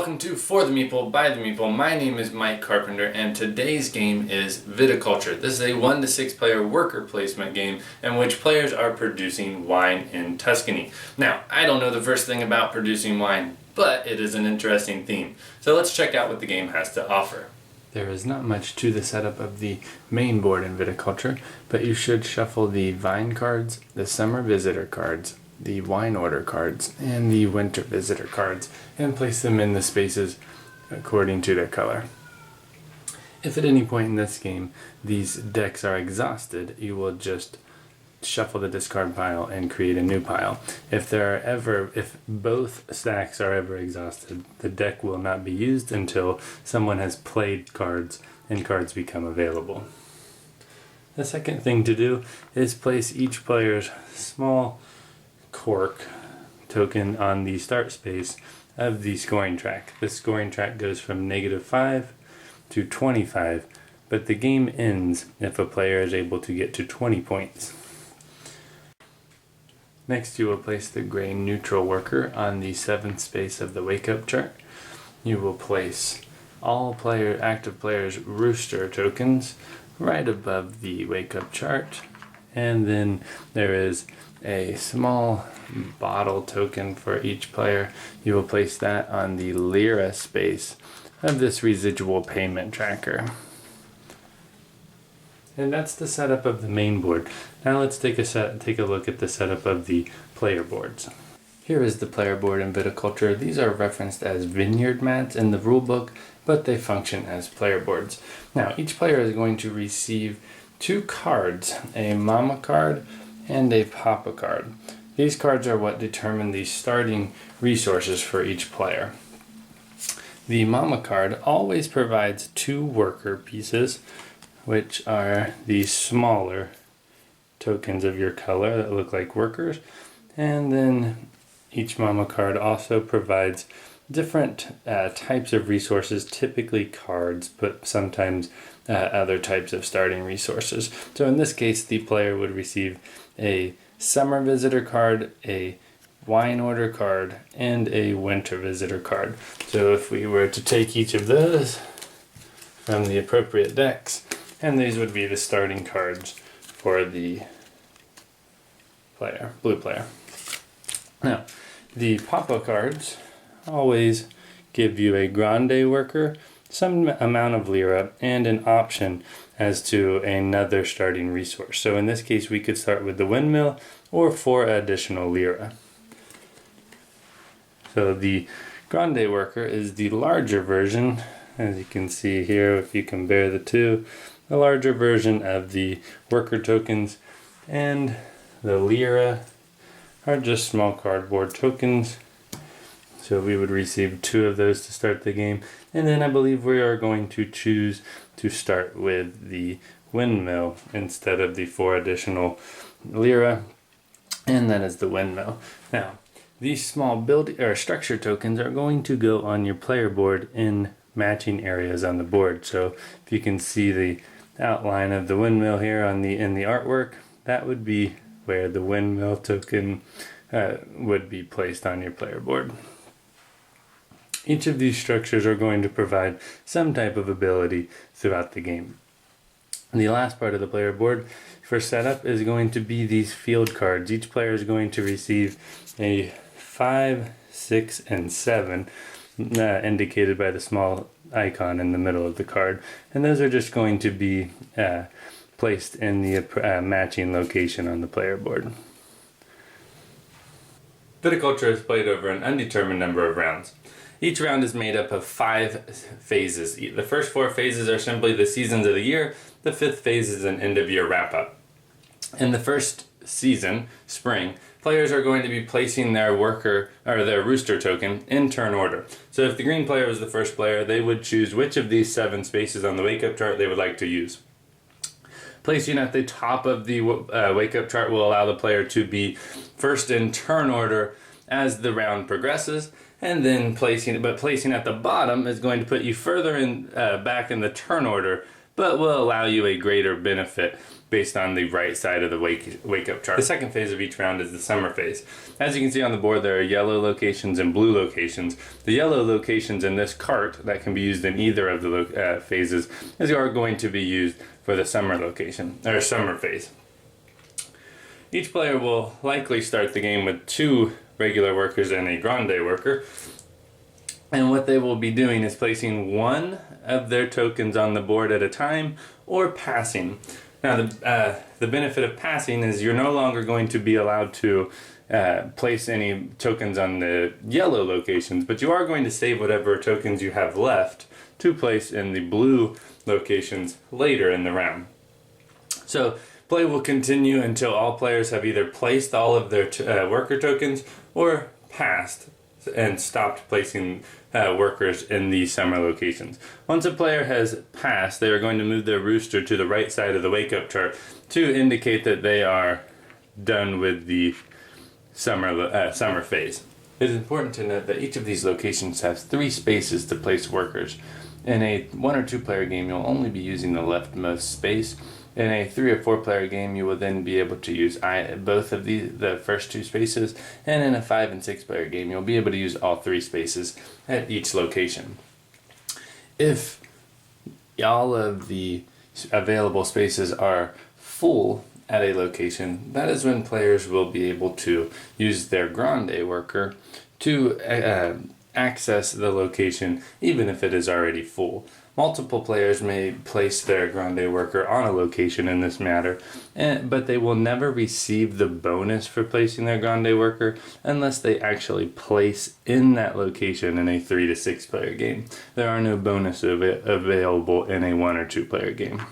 welcome to For the Meeple, by the Meeple. My name is Mike Carpenter, and today's game is Viticulture. This is a 1 to 6 player worker placement game in which players are producing wine in Tuscany. Now, I don't know the first thing about producing wine, but it is an interesting theme. So let's check out what the game has to offer. There is not much to the setup of the main board in Viticulture, but you should shuffle the vine cards, the summer visitor cards, the wine order cards, and the winter visitor cards, and place them in the spaces according to their color. If at any point in this game these decks are exhausted, you will just shuffle the discard pile and create a new pile. If both stacks are ever exhausted, the deck will not be used until someone has played cards and cards become available. The second thing to do is place each player's small cork token on the start space of the scoring track. The scoring track goes from -5 to 25, but the game ends if a player is able to get to 20 points. Next, you will place the gray neutral worker on the 7th space of the wake up chart. You will place all active players' rooster tokens right above the wake up chart, and then there is a small bottle token for each player. You will place that on the lira space of this residual payment tracker. And that's the setup of the main board. Now let's take a look at the setup of the player boards. Here is the player board in Viticulture. These are referenced as vineyard mats in the rulebook, but they function as player boards. Now each player is going to receive 2 cards, a mama card and a papa card. These cards are what determine the starting resources for each player. The mama card always provides 2 worker pieces, which are the smaller tokens of your color that look like workers, and then each mama card also provides different types of resources, typically cards, but sometimes other types of starting resources. So in this case, the player would receive a summer visitor card, a wine order card, and a winter visitor card. So if we were to take each of those from the appropriate decks, and these would be the starting cards for the blue player. Now, the papa cards always give you a grande worker, some amount of lira, and an option as to another starting resource. So in this case, we could start with the windmill or 4 additional lira. So the grande worker is the larger version, as you can see here, if you compare the two, the larger version of the worker tokens, and the lira are just small cardboard tokens. So we would receive 2 of those to start the game, and then I believe we are going to choose to start with the windmill instead of the 4 additional lira, and that is the windmill. Now, these small structure tokens are going to go on your player board in matching areas on the board. So if you can see the outline of the windmill here in the artwork, that would be where the windmill token would be placed on your player board. Each of these structures are going to provide some type of ability throughout the game. The last part of the player board for setup is going to be these field cards. Each player is going to receive a 5, 6, and 7, indicated by the small icon in the middle of the card. And those are just going to be placed in the matching location on the player board. Viticulture is played over an undetermined number of rounds. Each round is made up of 5 phases. The first 4 phases are simply the seasons of the year. The 5th phase is an end-of-year wrap-up. In the first season, spring, players are going to be placing their rooster token in turn order. So if the green player was the first player, they would choose which of these 7 spaces on the wake-up chart they would like to use. Placing at the top of the wake-up chart will allow the player to be first in turn order as the round progresses, and then placing at the bottom is going to put you further back in the turn order but will allow you a greater benefit based on the right side of the wake up chart. The second phase of each round is the summer phase. As you can see on the board, there are yellow locations and blue locations. The yellow locations in this cart that can be used in either of the phases are going to be used for the summer location, or summer phase. Each player will likely start the game with 2 regular workers and a grande worker. And what they will be doing is placing one of their tokens on the board at a time, or passing. Now the benefit of passing is you're no longer going to be allowed to place any tokens on the yellow locations, but you are going to save whatever tokens you have left to place in the blue locations later in the round. So play will continue until all players have either placed all of their worker tokens or passed and stopped placing workers in the summer locations. Once a player has passed, they are going to move their rooster to the right side of the wake-up chart to indicate that they are done with the summer phase. It is important to note that each of these locations has 3 spaces to place workers. In a 1 or 2 player game, you'll only be using the leftmost space. In a 3 or 4 player game, you will then be able to use both of the first 2 spaces, and in a 5 and 6 player game, you'll be able to use all 3 spaces at each location. If all of the available spaces are full at a location, that is when players will be able to use their grande worker to access the location even if it is already full. Multiple players may place their grande worker on a location in this matter, but they will never receive the bonus for placing their grande worker unless they actually place in that location in a 3 to 6 player game. There are no bonuses available in a 1 or 2 player game.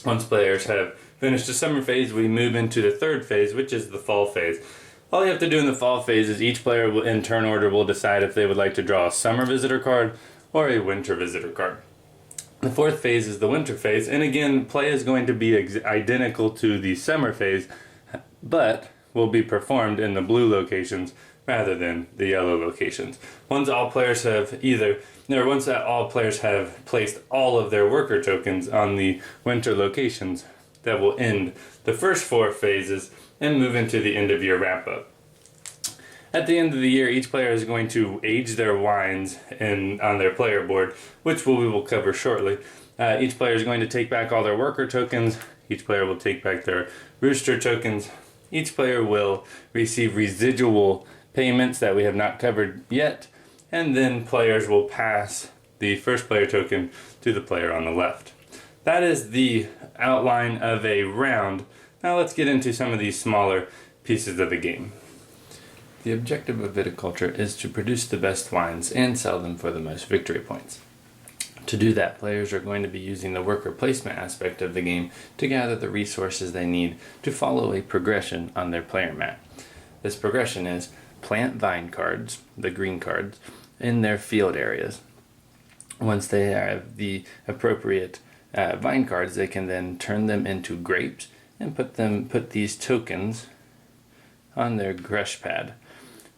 Once players have finished the summer phase, we move into the third phase, which is the fall phase. All you have to do in the fall phase is each player in turn order will decide if they would like to draw a summer visitor card or a winter visitor card. The fourth phase is the winter phase, and again, play is going to be identical to the summer phase, but will be performed in the blue locations rather than the yellow locations. Once all players have placed all of their worker tokens on the winter locations, that will end the first 4 phases and move into the end of year wrap up. At the end of the year, each player is going to age their wines on their player board, which we will cover shortly. Each player is going to take back all their worker tokens. Each player will take back their rooster tokens. Each player will receive residual payments that we have not covered yet, and then players will pass the first player token to the player on the left. That is the outline of a round. Now let's get into some of these smaller pieces of the game. The objective of viticulture is to produce the best wines and sell them for the most victory points. To do that, players are going to be using the worker placement aspect of the game to gather the resources they need to follow a progression on their player map. This progression is plant vine cards, the green cards, in their field areas. Once they have the appropriate vine cards, they can then turn them into grapes and put these tokens on their crush pad.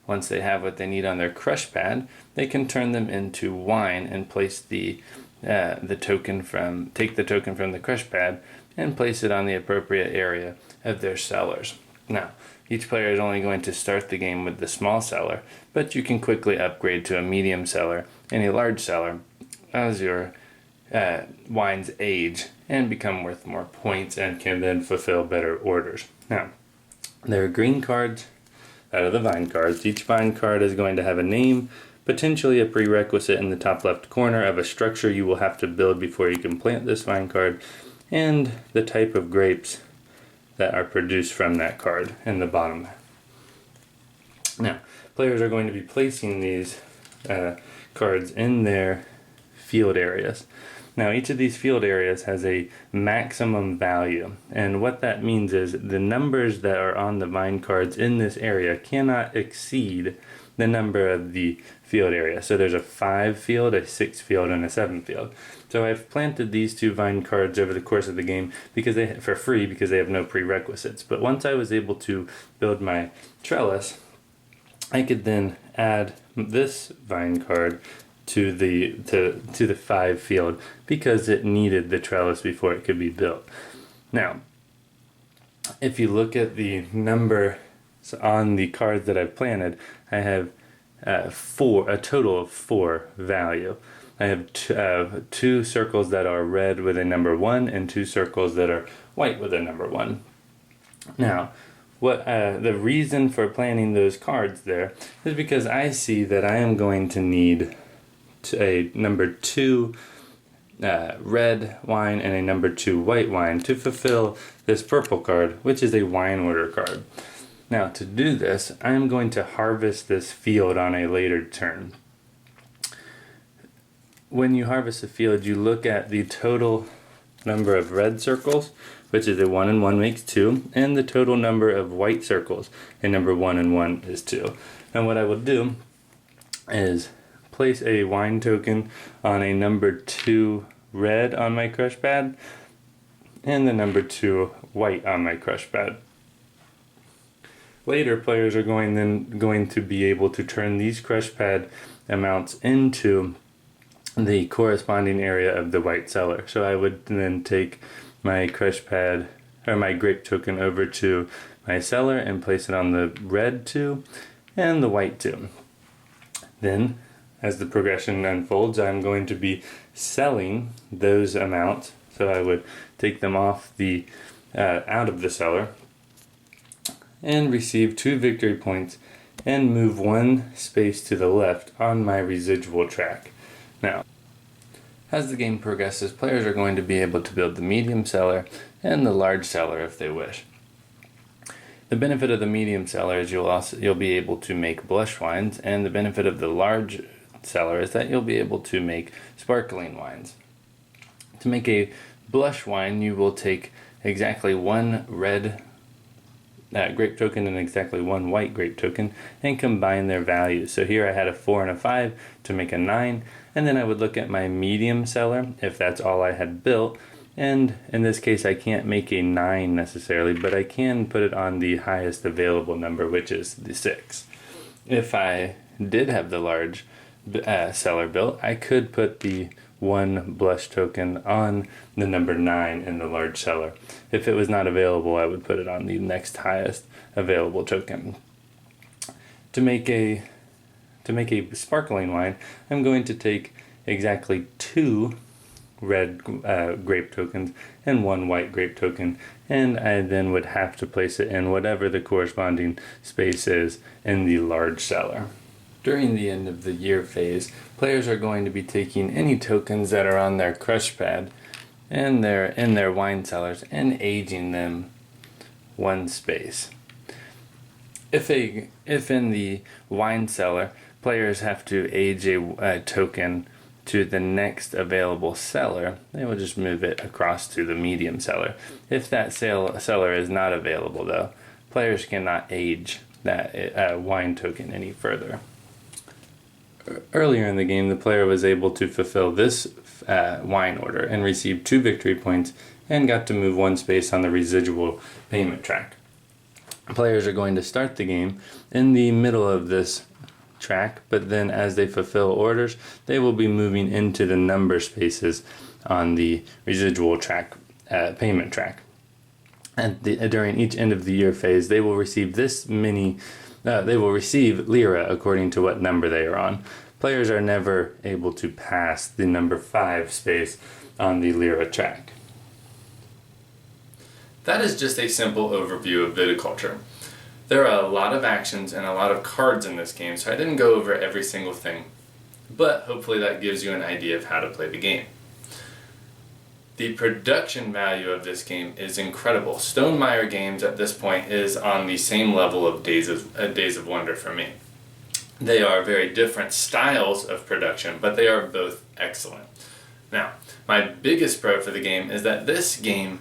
Once they have what they need on their crush pad, they can turn them into wine and place take the token from the crush pad and place it on the appropriate area of their cellars. Now, each player is only going to start the game with the small cellar, but you can quickly upgrade to a medium cellar and a large cellar as your wines age and become worth more points and can then fulfill better orders. Now, there are green cards out of the vine cards. Each vine card is going to have a name, potentially a prerequisite in the top left corner of a structure you will have to build before you can plant this vine card, and the type of grapes that are produced from that card in the bottom. Now, players are going to be placing these cards in their field areas. Now, each of these field areas has a maximum value, and what that means is the numbers that are on the vine cards in this area cannot exceed the number of the field area. So there's a 5 field, a 6 field, and a 7 field. So I've planted these 2 vine cards over the course of the game for free because they have no prerequisites. But once I was able to build my trellis, I could then add this vine card to the 5 field because it needed the trellis before it could be built. Now, if you look at the number on the cards that I've planted, I have a total of 4 value. I have 2 circles that are red with a number 1 and 2 circles that are white with a number 1. Now, what the reason for planting those cards there is because I see that I am going to need a number 2 red wine and a number 2 white wine to fulfill this purple card, which is a wine order card. Now, to do this, I'm going to harvest this field on a later turn. When you harvest a field, you look at the total number of red circles, which is a 1 and 1 makes 2, and the total number of white circles, a number 1 and 1 is 2. And what I will do is place a wine token on a number 2 red on my crush pad and the number 2 white on my crush pad. Later, players are going to be able to turn these crush pad amounts into the corresponding area of the white cellar. So I would then take my crush pad or my grape token over to my cellar and place it on the red 2 and the white 2. Then, as the progression unfolds, I'm going to be selling those amounts. So I would take them off the out of the cellar and receive 2 victory points and move 1 space to the left on my residual track. Now, as the game progresses, players are going to be able to build the medium cellar and the large cellar if they wish. The benefit of the medium cellar is you'll be able to make blush wines, and the benefit of the large cellar is that you'll be able to make sparkling wines. To make a blush wine, you will take exactly 1 red grape token and exactly 1 white grape token and combine their values. So here I had a 4 and a 5 to make a 9, and then I would look at my medium cellar if that's all I had built, and in this case I can't make a 9 necessarily, but I can put it on the highest available number, which is the 6. If I did have the large cellar built, I could put the 1 blush token on the number 9 in the large cellar. If it was not available, I would put it on the next highest available token. To make a sparkling wine, I'm going to take exactly 2 red grape tokens and 1 white grape token, and I then would have to place it in whatever the corresponding space is in the large cellar. During the end of the year phase, players are going to be taking any tokens that are on their crush pad and in their wine cellars and aging them 1 space. If in the wine cellar, players have to age a token to the next available cellar, they will just move it across to the medium cellar. If that cellar is not available, though, players cannot age that wine token any further. Earlier in the game, the player was able to fulfill this wine order and receive 2 victory points and got to move 1 space on the residual payment track. Players are going to start the game in the middle of this track, but then as they fulfill orders, they will be moving into the number spaces on the residual track payment track. And during each end of the year phase, they will receive they will receive lira according to what number they are on. Players are never able to pass the number 5 space on the lira track. That is just a simple overview of Viticulture. There are a lot of actions and a lot of cards in this game, so I didn't go over every single thing, but hopefully that gives you an idea of how to play the game. The production value of this game is incredible. Stonemaier Games at this point is on the same level of Days of Wonder for me. They are very different styles of production, but they are both excellent. Now, my biggest pro for the game is that this game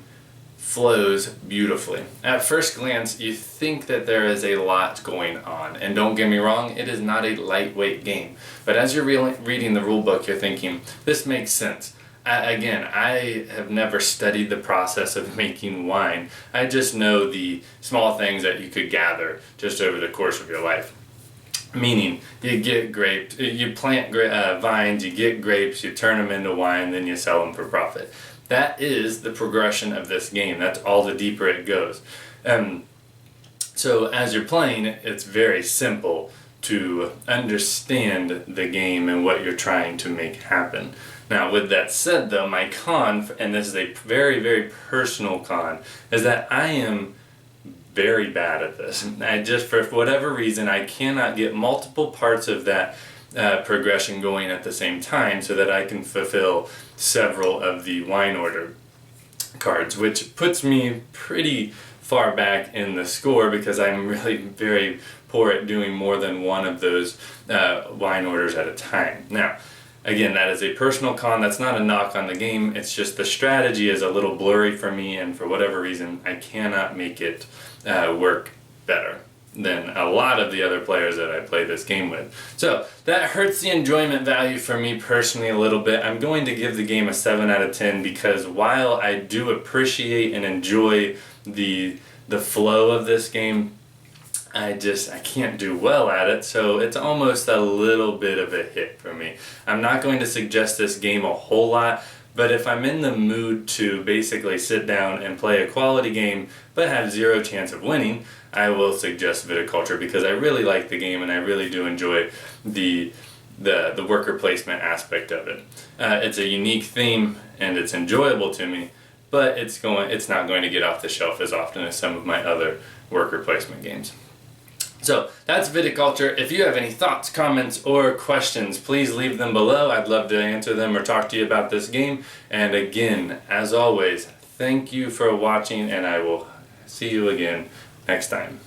flows beautifully. At first glance, you think that there is a lot going on, and don't get me wrong, it is not a lightweight game. But as you're reading the rulebook, you're thinking, this makes sense. Again, I have never studied the process of making wine. I just know the small things that you could gather just over the course of your life. Meaning, you get grapes, you plant vines, you get grapes, you turn them into wine, then you sell them for profit. That is the progression of this game. That's all the deeper it goes. So as you're playing, it's very simple to understand the game and what you're trying to make happen. Now, with that said though, my con, and this is a very, very personal con, is that I am very bad at this. I just, for whatever reason, I cannot get multiple parts of that progression going at the same time so that I can fulfill several of the wine order cards, which puts me pretty far back in the score because I'm really very poor at doing more than one of those wine orders at a time. Now, again, that is a personal con. That's not a knock on the game. It's just the strategy is a little blurry for me, and for whatever reason, I cannot make it work better than a lot of the other players that I play this game with. So that hurts the enjoyment value for me personally a little bit. I'm going to give the game a 7 out of 10 because while I do appreciate and enjoy the flow of this game, I can't do well at it, so it's almost a little bit of a hit for me. I'm not going to suggest this game a whole lot, but if I'm in the mood to basically sit down and play a quality game but have zero chance of winning, I will suggest Viticulture because I really like the game and I really do enjoy the worker placement aspect of it. It's a unique theme and it's enjoyable to me, but it's not going to get off the shelf as often as some of my other worker placement games. So that's Viticulture. If you have any thoughts, comments, or questions, please leave them below. I'd love to answer them or talk to you about this game. And again, as always, thank you for watching, and I will see you again next time.